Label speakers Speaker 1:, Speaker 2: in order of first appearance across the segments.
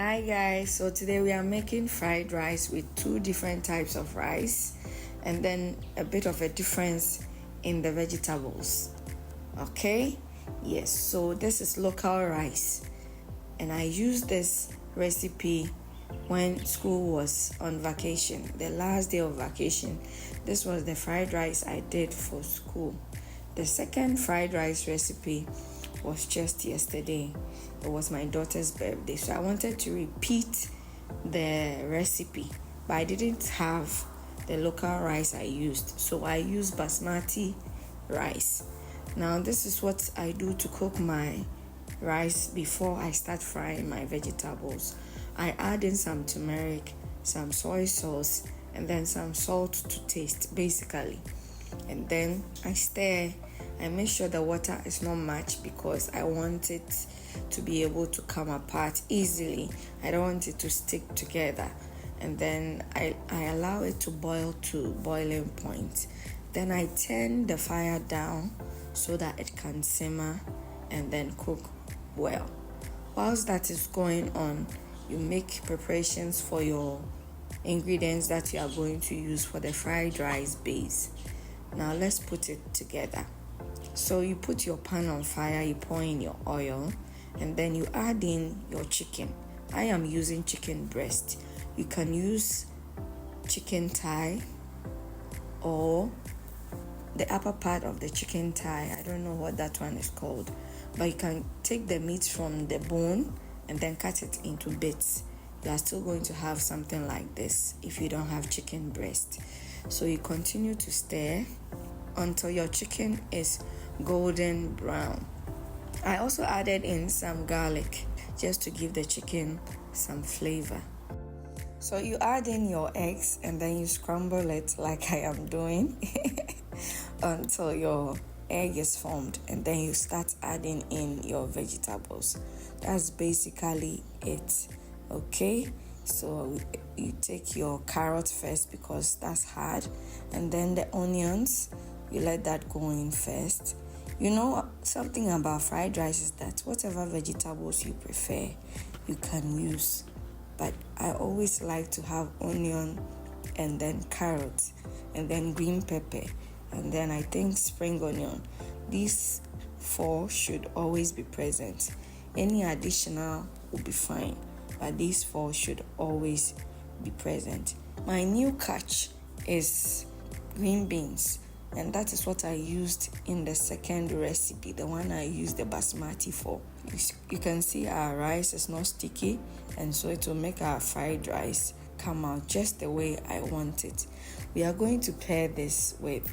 Speaker 1: Hi guys, so today we are making fried rice with two different types of rice and then a bit of a difference in the vegetables. Okay, yes, so this is local rice and I used this recipe when school was on vacation, the last day of vacation. This was the fried rice I did for school. The second fried rice recipe was just yesterday. It was my daughter's birthday, so I wanted to repeat the recipe, but I didn't have the local rice I used, so I used basmati rice. Now this is what I do to cook my rice before I start frying my vegetables. I add in some turmeric, some soy sauce, and then some salt to taste basically, and then I stir. I make sure the water is not much because I want it to be able to come apart easily. I don't want it to stick together. And then I allow it to boil to boiling point. Then I turn the fire down so that it can simmer and then cook well. Whilst that is going on, you make preparations for your ingredients that you are going to use for the fried rice base. Now let's put it together. So you put your pan on fire, you pour in your oil, and then you add in your chicken. I am using chicken breast. You can use chicken thigh or the upper part of the chicken thigh. I don't know what that one is called, but you can take the meat from the bone and then cut it into bits. You are still going to have something like this if you don't have chicken breast. So you continue to stir until your chicken is golden brown. I also added in some garlic just to give the chicken some flavor. So you add in your eggs and then you scramble it like I am doing until your egg is formed, and then you start adding in your vegetables. That's basically it. Okay, so you take your carrot first because that's hard, and then the onions, you let that go in first. You know something about fried rice is that whatever vegetables you prefer, you can use. But I always like to have onion and then carrot and then green pepper and then I think spring onion. These four should always be present. Any additional will be fine, but these four should always be present. My new catch is green beans, and that is what I used in the second recipe, the one I used the basmati for. You can see our rice is not sticky, and so it will make our fried rice come out just the way I want it. We are going to pair this with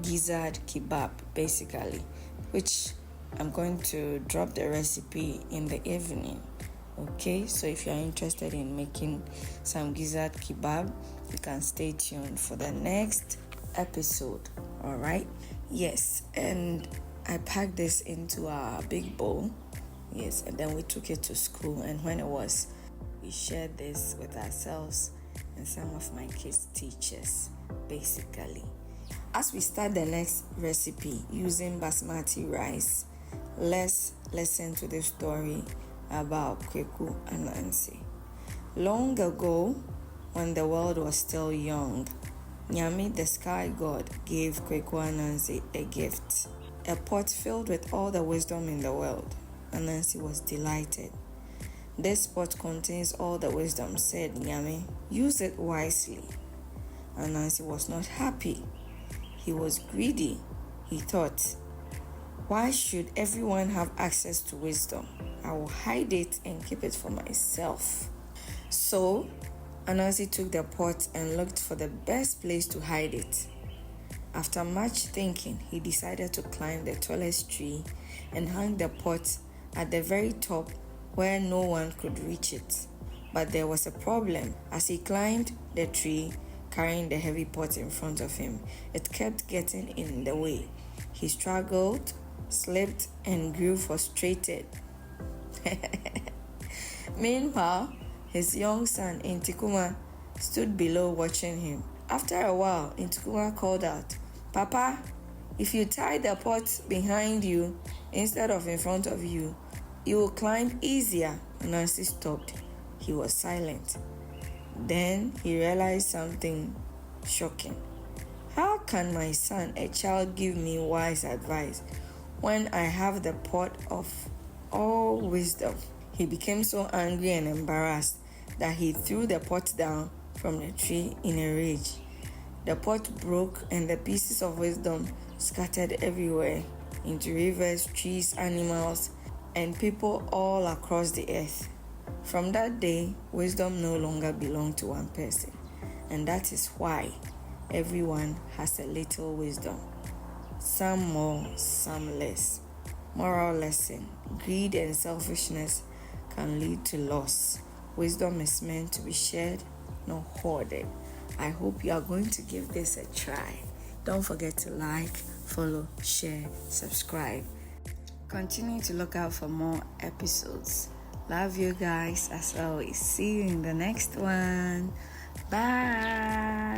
Speaker 1: gizzard kebab basically, which I'm going to drop the recipe in the evening. Okay, so if you are interested in making some gizzard kebab, you can stay tuned for the next episode. All right, yes, and I packed this into our big bowl. Yes, and then we took it to school, and when it was, we shared this with ourselves and some of my kids' teachers basically. As we start the next recipe using basmati rice, let's listen to the story about Kweku and Nancy. Long ago, when the world was still young, Nyami, the sky god, gave Kweku and Nancy a gift, a pot filled with all the wisdom in the world. And Nancy was delighted. This pot contains all the wisdom, said Nyami. Use it wisely. And Nancy was not happy. He was greedy. He thought, why should everyone have access to wisdom? I will hide it and keep it for myself. So, Anansi took the pot and looked for the best place to hide it. After much thinking, he decided to climb the tallest tree and hang the pot at the very top where no one could reach it. But there was a problem. As he climbed the tree, carrying the heavy pot in front of him, it kept getting in the way. He struggled, slipped, and grew frustrated. Meanwhile, his young son, Intikuma, stood below watching him. After a while, Intikuma called out, Papa, if you tie the pot behind you instead of in front of you, you will climb easier. Nancy stopped. he was silent. Then he realized something shocking. How can my son, a child, give me wise advice when I have the pot of all wisdom? He became so angry and embarrassed that he threw the pot down from the tree in a rage. The pot broke and the pieces of wisdom scattered everywhere into rivers, trees, animals, and people all across the earth. From that day, wisdom no longer belonged to one person, and that is why everyone has a little wisdom. Some more, some less. Moral lesson: greed and selfishness can lead to loss. Wisdom is meant to be shared, not hoarded. I hope you are going to give this a try. Don't forget to like, follow, share, subscribe. Continue to look out for more episodes. Love you guys as always. See you in the next one. Bye.